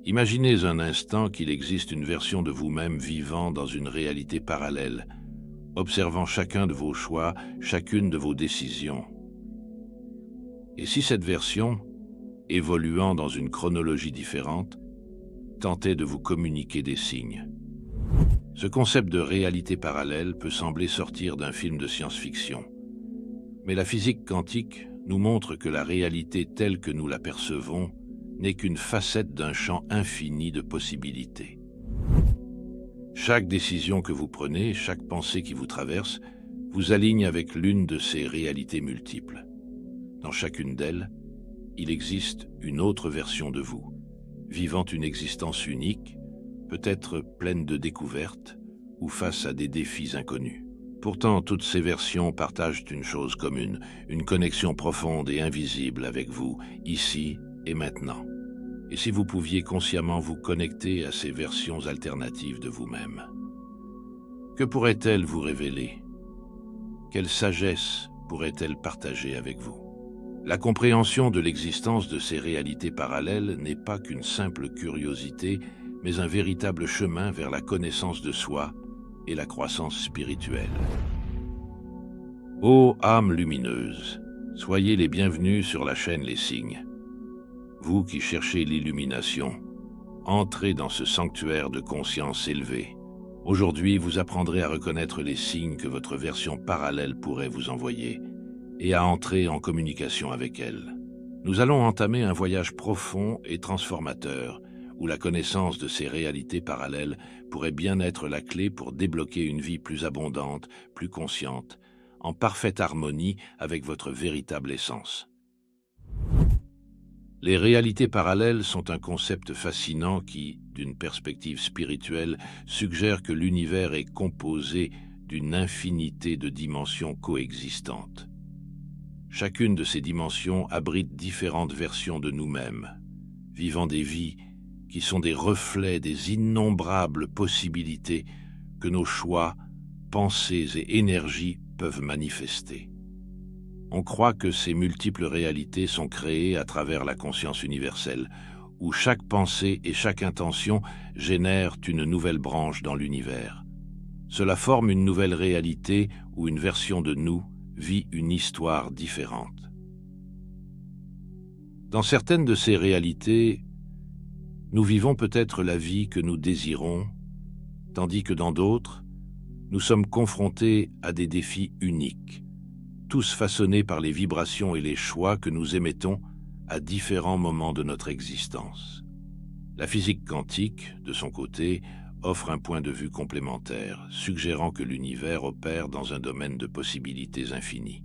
Imaginez un instant qu'il existe une version de vous-même vivant dans une réalité parallèle, observant chacun de vos choix, chacune de vos décisions. Et si cette version, évoluant dans une chronologie différente, tentait de vous communiquer des signes? Ce concept de réalité parallèle peut sembler sortir d'un film de science-fiction. Mais la physique quantique nous montre que la réalité telle que nous la percevons n'est qu'une facette d'un champ infini de possibilités. Chaque décision que vous prenez, chaque pensée qui vous traverse, vous aligne avec l'une de ces réalités multiples. Dans chacune d'elles, il existe une autre version de vous, vivant une existence unique, peut-être pleine de découvertes ou face à des défis inconnus. Pourtant, toutes ces versions partagent une chose commune, une connexion profonde et invisible avec vous, ici et maintenant. Et si vous pouviez consciemment vous connecter à ces versions alternatives de vous-même? Que pourrait-elle vous révéler? Quelle sagesse pourrait-elle partager avec vous? La compréhension de l'existence de ces réalités parallèles n'est pas qu'une simple curiosité, mais un véritable chemin vers la connaissance de soi et la croissance spirituelle. Ô âmes lumineuses, soyez les bienvenus sur la chaîne Les Signes. Vous qui cherchez l'illumination, entrez dans ce sanctuaire de conscience élevée. Aujourd'hui, vous apprendrez à reconnaître les signes que votre version parallèle pourrait vous envoyer et à entrer en communication avec elle. Nous allons entamer un voyage profond et transformateur où la connaissance de ces réalités parallèles pourrait bien être la clé pour débloquer une vie plus abondante, plus consciente, en parfaite harmonie avec votre véritable essence. Les réalités parallèles sont un concept fascinant qui, d'une perspective spirituelle, suggère que l'univers est composé d'une infinité de dimensions coexistantes. Chacune de ces dimensions abrite différentes versions de nous-mêmes, vivant des vies qui sont des reflets des innombrables possibilités que nos choix, pensées et énergies peuvent manifester. On croit que ces multiples réalités sont créées à travers la conscience universelle, où chaque pensée et chaque intention génèrent une nouvelle branche dans l'univers. Cela forme une nouvelle réalité où une version de nous vit une histoire différente. Dans certaines de ces réalités, nous vivons peut-être la vie que nous désirons, tandis que dans d'autres, nous sommes confrontés à des défis uniques, tous façonnés par les vibrations et les choix que nous émettons à différents moments de notre existence. La physique quantique, de son côté, offre un point de vue complémentaire, suggérant que l'univers opère dans un domaine de possibilités infinies.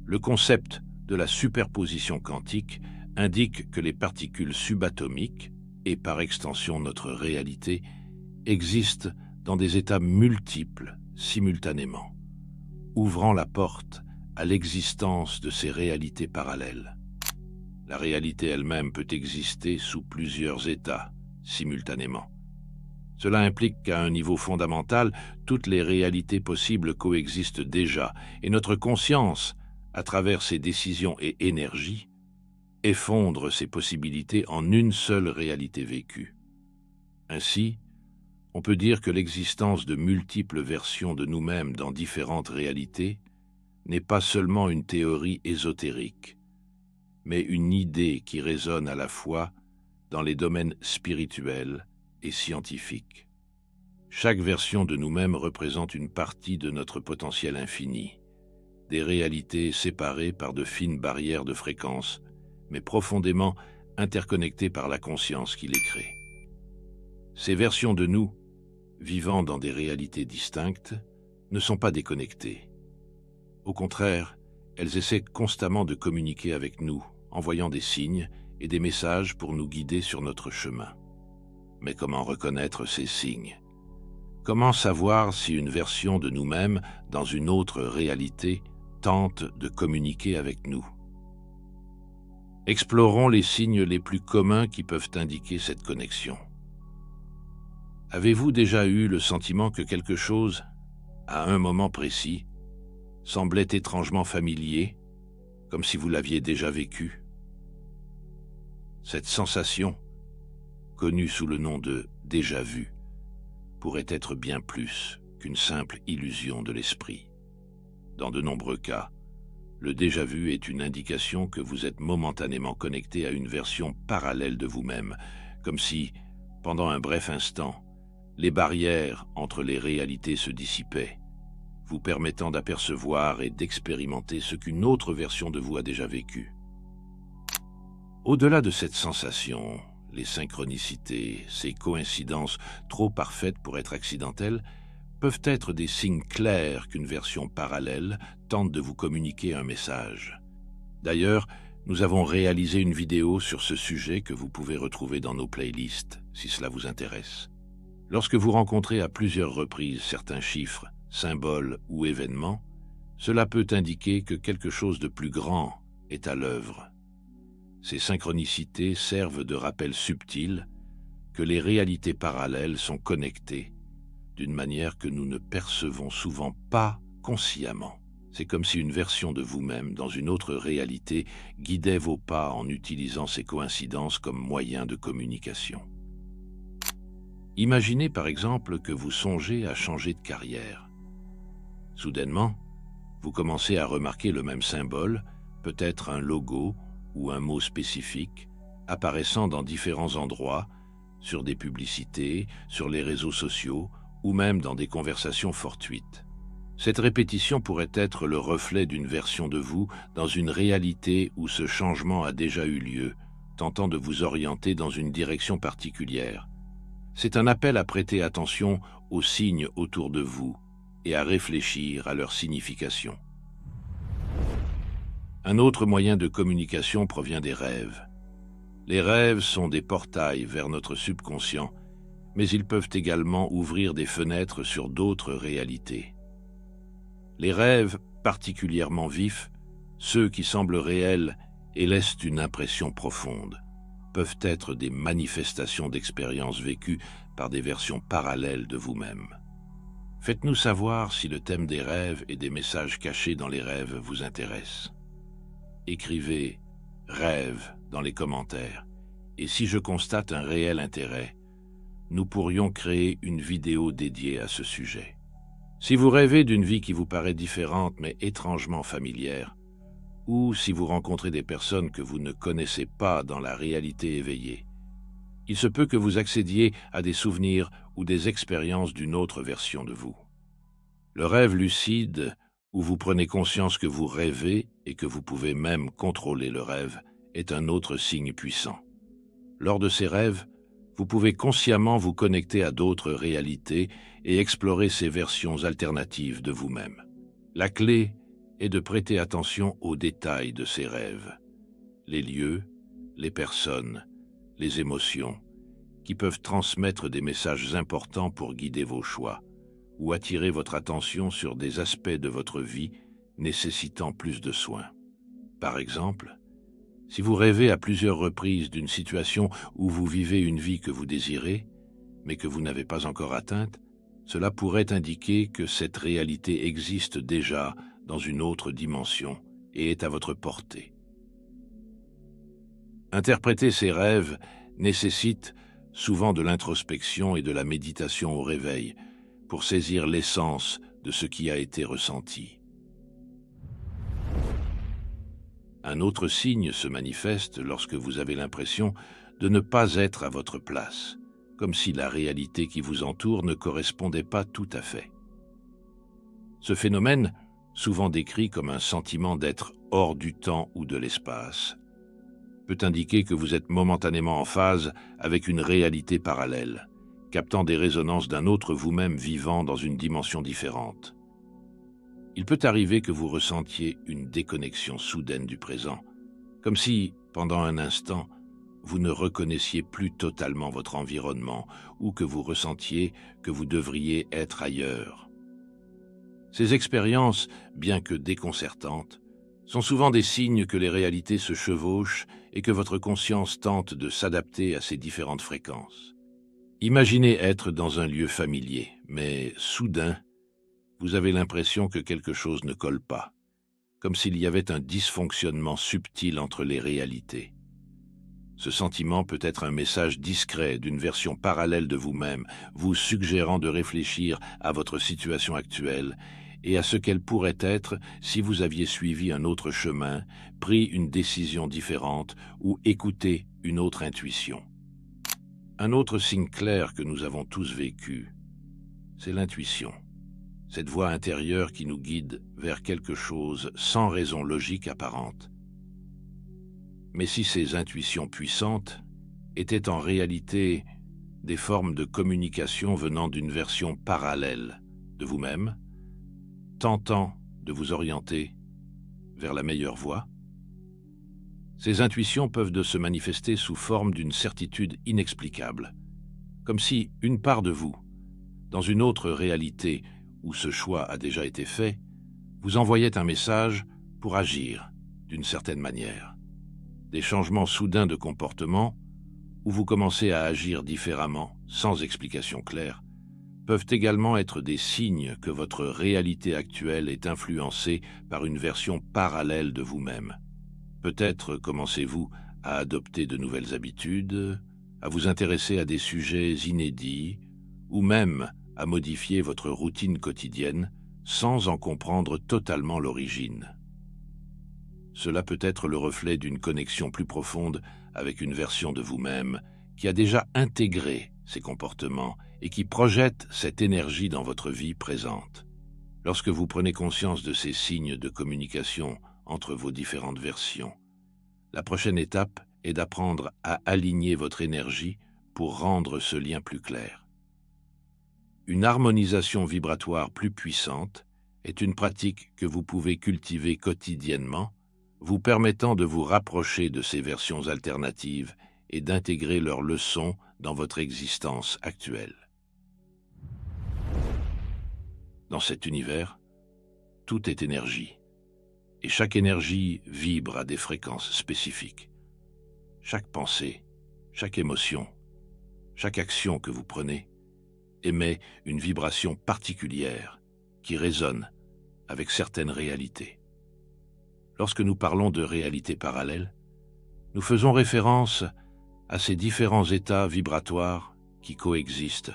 Le concept de la superposition quantique indique que les particules subatomiques, et par extension notre réalité, existent dans des états multiples simultanément, ouvrant la porte à l'existence de ces réalités parallèles. La réalité elle-même peut exister sous plusieurs états simultanément. Cela implique qu'à un niveau fondamental, toutes les réalités possibles coexistent déjà, et notre conscience, à travers ses décisions et énergies, effondre ces possibilités en une seule réalité vécue. Ainsi, on peut dire que l'existence de multiples versions de nous-mêmes dans différentes réalités n'est pas seulement une théorie ésotérique, mais une idée qui résonne à la fois dans les domaines spirituels et scientifiques. Chaque version de nous-mêmes représente une partie de notre potentiel infini, des réalités séparées par de fines barrières de fréquence, mais profondément interconnectées par la conscience qui les crée. Ces versions de nous, vivant dans des réalités distinctes, ne sont pas déconnectées. Au contraire, elles essaient constamment de communiquer avec nous, envoyant des signes et des messages pour nous guider sur notre chemin. Mais comment reconnaître ces signes? Comment savoir si une version de nous-mêmes, dans une autre réalité, tente de communiquer avec nous? Explorons les signes les plus communs qui peuvent indiquer cette connexion. Avez-vous déjà eu le sentiment que quelque chose, à un moment précis, semblait étrangement familier, comme si vous l'aviez déjà vécu? Cette sensation connu sous le nom de déjà-vu, pourrait être bien plus qu'une simple illusion de l'esprit. Dans de nombreux cas, le déjà-vu est une indication que vous êtes momentanément connecté à une version parallèle de vous-même, comme si, pendant un bref instant, les barrières entre les réalités se dissipaient, vous permettant d'apercevoir et d'expérimenter ce qu'une autre version de vous a déjà vécu. Au-delà de cette sensation, les synchronicités, ces coïncidences trop parfaites pour être accidentelles, peuvent être des signes clairs qu'une version parallèle tente de vous communiquer un message. D'ailleurs, nous avons réalisé une vidéo sur ce sujet que vous pouvez retrouver dans nos playlists, si cela vous intéresse. Lorsque vous rencontrez à plusieurs reprises certains chiffres, symboles ou événements, cela peut indiquer que quelque chose de plus grand est à l'œuvre. Ces synchronicités servent de rappel subtil que les réalités parallèles sont connectées d'une manière que nous ne percevons souvent pas consciemment. C'est comme si une version de vous-même dans une autre réalité guidait vos pas en utilisant ces coïncidences comme moyen de communication. Imaginez par exemple que vous songez à changer de carrière. Soudainement, vous commencez à remarquer le même symbole, peut-être un logo ou un mot spécifique, apparaissant dans différents endroits, sur des publicités, sur les réseaux sociaux, ou même dans des conversations fortuites. Cette répétition pourrait être le reflet d'une version de vous dans une réalité où ce changement a déjà eu lieu, tentant de vous orienter dans une direction particulière. C'est un appel à prêter attention aux signes autour de vous et à réfléchir à leur signification. Un autre moyen de communication provient des rêves. Les rêves sont des portails vers notre subconscient, mais ils peuvent également ouvrir des fenêtres sur d'autres réalités. Les rêves particulièrement vifs, ceux qui semblent réels et laissent une impression profonde, peuvent être des manifestations d'expériences vécues par des versions parallèles de vous-même. Faites-nous savoir si le thème des rêves et des messages cachés dans les rêves vous intéresse. Écrivez « rêve » dans les commentaires, et si je constate un réel intérêt, nous pourrions créer une vidéo dédiée à ce sujet. Si vous rêvez d'une vie qui vous paraît différente mais étrangement familière, ou si vous rencontrez des personnes que vous ne connaissez pas dans la réalité éveillée, il se peut que vous accédiez à des souvenirs ou des expériences d'une autre version de vous. Le rêve lucide, où vous prenez conscience que vous rêvez et que vous pouvez même contrôler le rêve, est un autre signe puissant. Lors de ces rêves, vous pouvez consciemment vous connecter à d'autres réalités et explorer ces versions alternatives de vous-même. La clé est de prêter attention aux détails de ces rêves, les lieux, les personnes, les émotions, qui peuvent transmettre des messages importants pour guider vos choix ou attirer votre attention sur des aspects de votre vie nécessitant plus de soins. Par exemple, si vous rêvez à plusieurs reprises d'une situation où vous vivez une vie que vous désirez, mais que vous n'avez pas encore atteinte, cela pourrait indiquer que cette réalité existe déjà dans une autre dimension et est à votre portée. Interpréter ces rêves nécessite souvent de l'introspection et de la méditation au réveil pour saisir l'essence de ce qui a été ressenti. Un autre signe se manifeste lorsque vous avez l'impression de ne pas être à votre place, comme si la réalité qui vous entoure ne correspondait pas tout à fait. Ce phénomène, souvent décrit comme un sentiment d'être hors du temps ou de l'espace, peut indiquer que vous êtes momentanément en phase avec une réalité parallèle, captant des résonances d'un autre vous-même vivant dans une dimension différente. Il peut arriver que vous ressentiez une déconnexion soudaine du présent, comme si, pendant un instant, vous ne reconnaissiez plus totalement votre environnement ou que vous ressentiez que vous devriez être ailleurs. Ces expériences, bien que déconcertantes, sont souvent des signes que les réalités se chevauchent et que votre conscience tente de s'adapter à ces différentes fréquences. Imaginez être dans un lieu familier, mais soudain, vous avez l'impression que quelque chose ne colle pas, comme s'il y avait un dysfonctionnement subtil entre les réalités. Ce sentiment peut être un message discret d'une version parallèle de vous-même, vous suggérant de réfléchir à votre situation actuelle et à ce qu'elle pourrait être si vous aviez suivi un autre chemin, pris une décision différente ou écouté une autre intuition. Un autre signe clair que nous avons tous vécu, c'est l'intuition. Cette voix intérieure qui nous guide vers quelque chose sans raison logique apparente. Mais si ces intuitions puissantes étaient en réalité des formes de communication venant d'une version parallèle de vous-même, tentant de vous orienter vers la meilleure voie, ces intuitions peuvent se manifester sous forme d'une certitude inexplicable, comme si une part de vous, dans une autre réalité où ce choix a déjà été fait, vous envoyait un message pour agir d'une certaine manière. Des changements soudains de comportement, où vous commencez à agir différemment, sans explication claire, peuvent également être des signes que votre réalité actuelle est influencée par une version parallèle de vous-même. Peut-être commencez-vous à adopter de nouvelles habitudes, à vous intéresser à des sujets inédits, ou même à modifier votre routine quotidienne sans en comprendre totalement l'origine. Cela peut être le reflet d'une connexion plus profonde avec une version de vous-même qui a déjà intégré ces comportements et qui projette cette énergie dans votre vie présente. Lorsque vous prenez conscience de ces signes de communication entre vos différentes versions, la prochaine étape est d'apprendre à aligner votre énergie pour rendre ce lien plus clair. Une harmonisation vibratoire plus puissante est une pratique que vous pouvez cultiver quotidiennement, vous permettant de vous rapprocher de ces versions alternatives et d'intégrer leurs leçons dans votre existence actuelle. Dans cet univers, tout est énergie, et chaque énergie vibre à des fréquences spécifiques. Chaque pensée, chaque émotion, chaque action que vous prenez émet une vibration particulière qui résonne avec certaines réalités. Lorsque nous parlons de réalités parallèles, nous faisons référence à ces différents états vibratoires qui coexistent,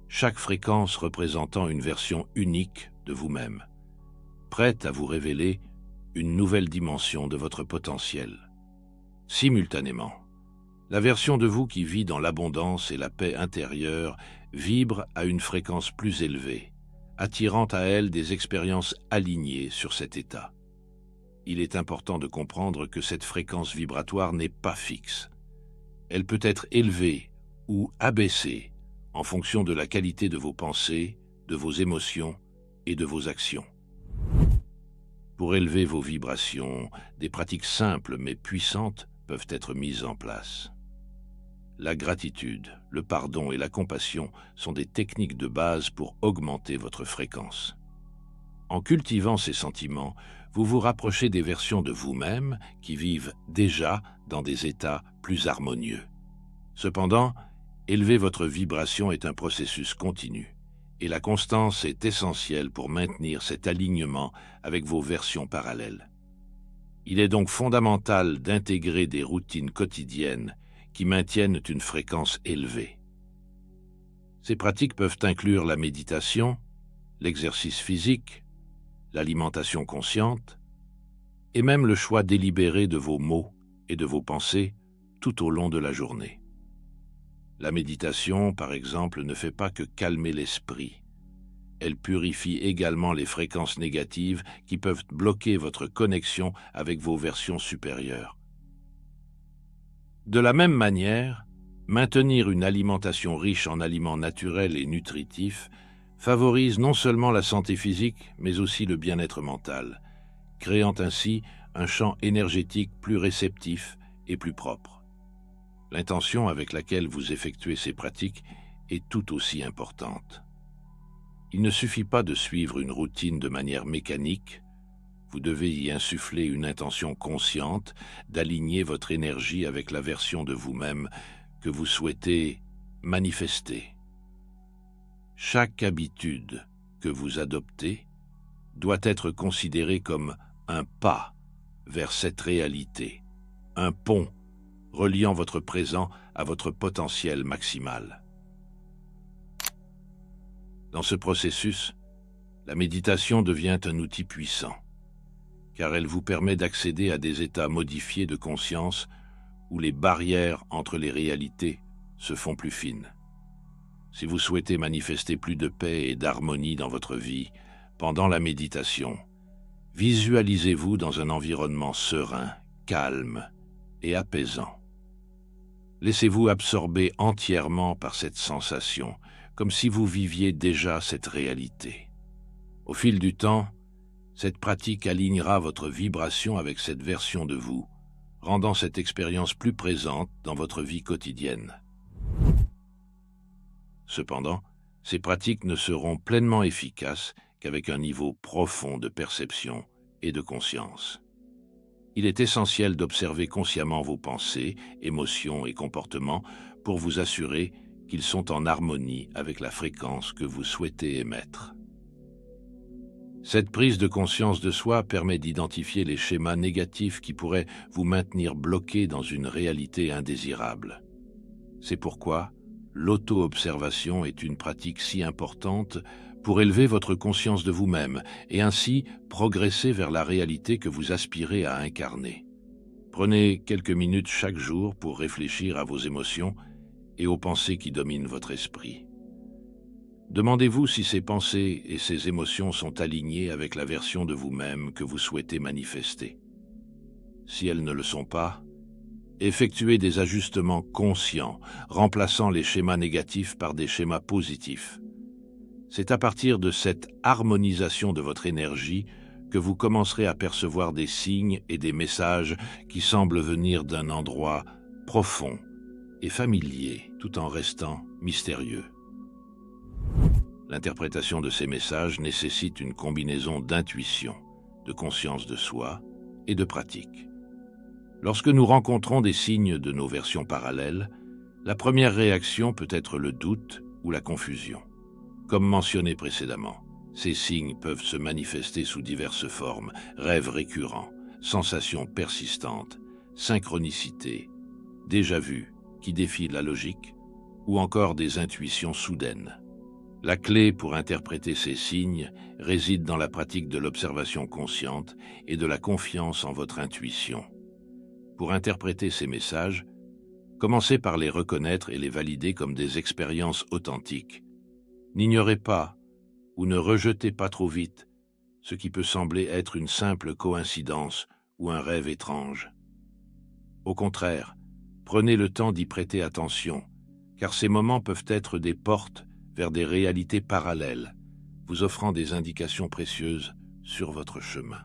chaque fréquence représentant une version unique de vous-même, prête à vous révéler une nouvelle dimension de votre potentiel. Simultanément, la version de vous qui vit dans l'abondance et la paix intérieure vibre à une fréquence plus élevée, attirant à elle des expériences alignées sur cet état. Il est important de comprendre que cette fréquence vibratoire n'est pas fixe. Elle peut être élevée ou abaissée en fonction de la qualité de vos pensées, de vos émotions et de vos actions. Pour élever vos vibrations, des pratiques simples mais puissantes peuvent être mises en place. La gratitude, le pardon et la compassion sont des techniques de base pour augmenter votre fréquence. En cultivant ces sentiments, vous vous rapprochez des versions de vous-même qui vivent déjà dans des états plus harmonieux. Cependant, élever votre vibration est un processus continu, et la constance est essentielle pour maintenir cet alignement avec vos versions parallèles. Il est donc fondamental d'intégrer des routines quotidiennes qui maintiennent une fréquence élevée. Ces pratiques peuvent inclure la méditation, l'exercice physique, l'alimentation consciente, et même le choix délibéré de vos mots et de vos pensées tout au long de la journée. La méditation, par exemple, ne fait pas que calmer l'esprit. Elle purifie également les fréquences négatives qui peuvent bloquer votre connexion avec vos versions supérieures. De la même manière, maintenir une alimentation riche en aliments naturels et nutritifs favorise non seulement la santé physique, mais aussi le bien-être mental, créant ainsi un champ énergétique plus réceptif et plus propre. L'intention avec laquelle vous effectuez ces pratiques est tout aussi importante. Il ne suffit pas de suivre une routine de manière mécanique, vous devez y insuffler une intention consciente d'aligner votre énergie avec la version de vous-même que vous souhaitez manifester. Chaque habitude que vous adoptez doit être considérée comme un pas vers cette réalité, un pont reliant votre présent à votre potentiel maximal. Dans ce processus, la méditation devient un outil puissant, car elle vous permet d'accéder à des états modifiés de conscience où les barrières entre les réalités se font plus fines. Si vous souhaitez manifester plus de paix et d'harmonie dans votre vie, pendant la méditation, visualisez-vous dans un environnement serein, calme et apaisant. Laissez-vous absorber entièrement par cette sensation, comme si vous viviez déjà cette réalité. Au fil du temps, cette pratique alignera votre vibration avec cette version de vous, rendant cette expérience plus présente dans votre vie quotidienne. Cependant, ces pratiques ne seront pleinement efficaces qu'avec un niveau profond de perception et de conscience. Il est essentiel d'observer consciemment vos pensées, émotions et comportements pour vous assurer qu'ils sont en harmonie avec la fréquence que vous souhaitez émettre. Cette prise de conscience de soi permet d'identifier les schémas négatifs qui pourraient vous maintenir bloqué dans une réalité indésirable. C'est pourquoi l'auto-observation est une pratique si importante pour élever votre conscience de vous-même et ainsi progresser vers la réalité que vous aspirez à incarner. Prenez quelques minutes chaque jour pour réfléchir à vos émotions et aux pensées qui dominent votre esprit. Demandez-vous si ces pensées et ces émotions sont alignées avec la version de vous-même que vous souhaitez manifester. Si elles ne le sont pas, effectuez des ajustements conscients, remplaçant les schémas négatifs par des schémas positifs. C'est à partir de cette harmonisation de votre énergie que vous commencerez à percevoir des signes et des messages qui semblent venir d'un endroit profond et familier, tout en restant mystérieux. L'interprétation de ces messages nécessite une combinaison d'intuition, de conscience de soi et de pratique. Lorsque nous rencontrons des signes de nos versions parallèles, la première réaction peut être le doute ou la confusion. Comme mentionné précédemment, ces signes peuvent se manifester sous diverses formes: rêves récurrents, sensations persistantes, synchronicité, déjà-vu qui défient la logique, ou encore des intuitions soudaines. La clé pour interpréter ces signes réside dans la pratique de l'observation consciente et de la confiance en votre intuition. Pour interpréter ces messages, commencez par les reconnaître et les valider comme des expériences authentiques. N'ignorez pas ou ne rejetez pas trop vite ce qui peut sembler être une simple coïncidence ou un rêve étrange. Au contraire, prenez le temps d'y prêter attention, car ces moments peuvent être des portes vers des réalités parallèles, vous offrant des indications précieuses sur votre chemin.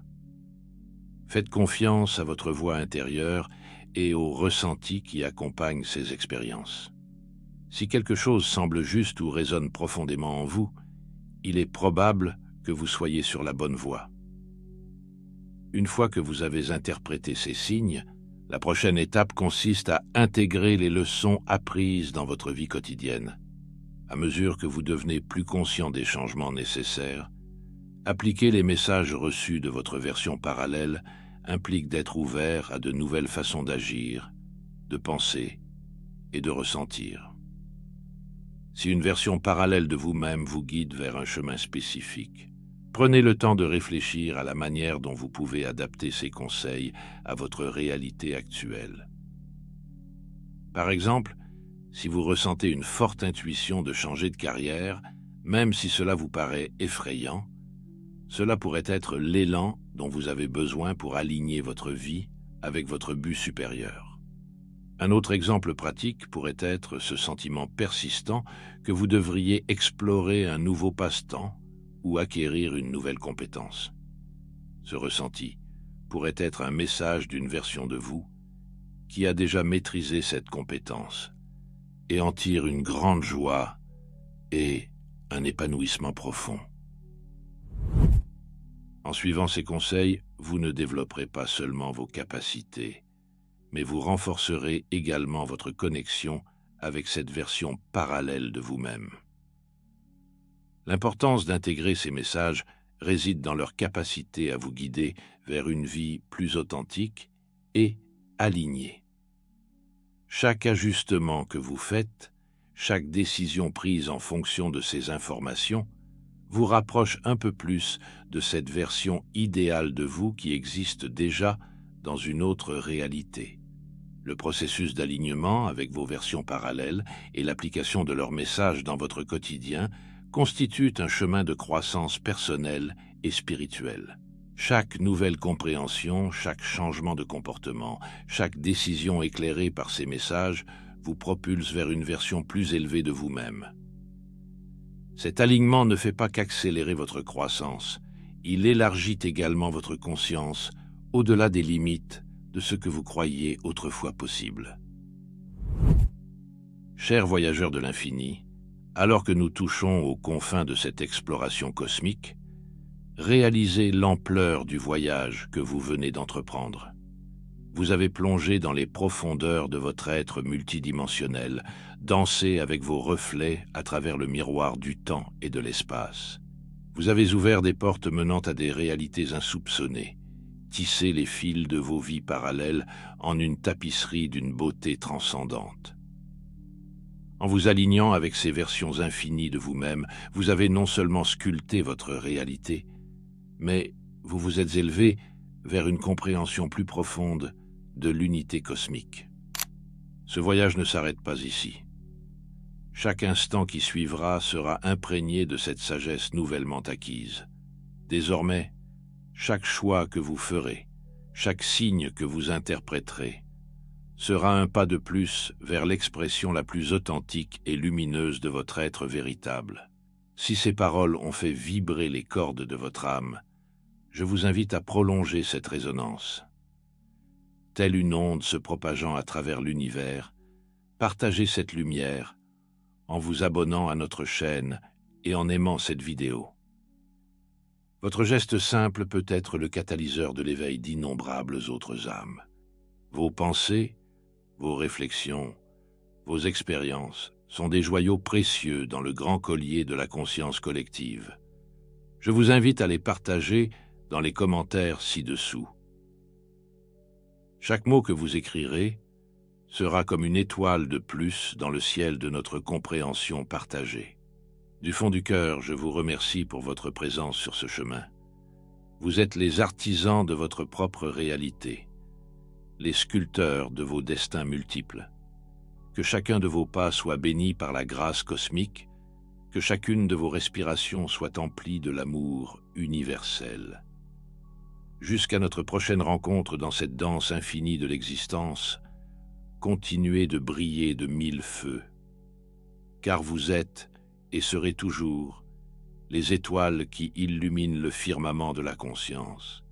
Faites confiance à votre voix intérieure et aux ressentis qui accompagnent ces expériences. Si quelque chose semble juste ou résonne profondément en vous, il est probable que vous soyez sur la bonne voie. Une fois que vous avez interprété ces signes, la prochaine étape consiste à intégrer les leçons apprises dans votre vie quotidienne. À mesure que vous devenez plus conscient des changements nécessaires, appliquer les messages reçus de votre version parallèle implique d'être ouvert à de nouvelles façons d'agir, de penser et de ressentir. Si une version parallèle de vous-même vous guide vers un chemin spécifique, prenez le temps de réfléchir à la manière dont vous pouvez adapter ces conseils à votre réalité actuelle. Par exemple, si vous ressentez une forte intuition de changer de carrière, même si cela vous paraît effrayant, cela pourrait être l'élan dont vous avez besoin pour aligner votre vie avec votre but supérieur. Un autre exemple pratique pourrait être ce sentiment persistant que vous devriez explorer un nouveau passe-temps ou acquérir une nouvelle compétence. Ce ressenti pourrait être un message d'une version de vous qui a déjà maîtrisé cette compétence et en tire une grande joie et un épanouissement profond. En suivant ces conseils, vous ne développerez pas seulement vos capacités, mais vous renforcerez également votre connexion avec cette version parallèle de vous-même. L'importance d'intégrer ces messages réside dans leur capacité à vous guider vers une vie plus authentique et alignée. Chaque ajustement que vous faites, chaque décision prise en fonction de ces informations, vous rapproche un peu plus de cette version idéale de vous qui existe déjà dans une autre réalité. Le processus d'alignement avec vos versions parallèles et l'application de leurs messages dans votre quotidien constituent un chemin de croissance personnelle et spirituelle. Chaque nouvelle compréhension, chaque changement de comportement, chaque décision éclairée par ces messages vous propulse vers une version plus élevée de vous-même. Cet alignement ne fait pas qu'accélérer votre croissance, il élargit également votre conscience au-delà des limites de ce que vous croyiez autrefois possible. Chers voyageurs de l'infini, alors que nous touchons aux confins de cette exploration cosmique, réalisez l'ampleur du voyage que vous venez d'entreprendre. Vous avez plongé dans les profondeurs de votre être multidimensionnel, dansé avec vos reflets à travers le miroir du temps et de l'espace. Vous avez ouvert des portes menant à des réalités insoupçonnées, tissé les fils de vos vies parallèles en une tapisserie d'une beauté transcendante. En vous alignant avec ces versions infinies de vous-même, vous avez non seulement sculpté votre réalité, mais vous vous êtes élevé vers une compréhension plus profonde de l'unité cosmique. Ce voyage ne s'arrête pas ici. Chaque instant qui suivra sera imprégné de cette sagesse nouvellement acquise. Désormais, chaque choix que vous ferez, chaque signe que vous interpréterez, sera un pas de plus vers l'expression la plus authentique et lumineuse de votre être véritable. Si ces paroles ont fait vibrer les cordes de votre âme, je vous invite à prolonger cette résonance. Telle une onde se propageant à travers l'univers, partagez cette lumière en vous abonnant à notre chaîne et en aimant cette vidéo. Votre geste simple peut être le catalyseur de l'éveil d'innombrables autres âmes. Vos pensées, vos réflexions, vos expériences sont des joyaux précieux dans le grand collier de la conscience collective. Je vous invite à les partager dans les commentaires ci-dessous. Chaque mot que vous écrirez sera comme une étoile de plus dans le ciel de notre compréhension partagée. Du fond du cœur, je vous remercie pour votre présence sur ce chemin. Vous êtes les artisans de votre propre réalité, les sculpteurs de vos destins multiples. Que chacun de vos pas soit béni par la grâce cosmique, que chacune de vos respirations soit emplie de l'amour universel. Jusqu'à notre prochaine rencontre dans cette danse infinie de l'existence, continuez de briller de mille feux, car vous êtes et serez toujours les étoiles qui illuminent le firmament de la conscience.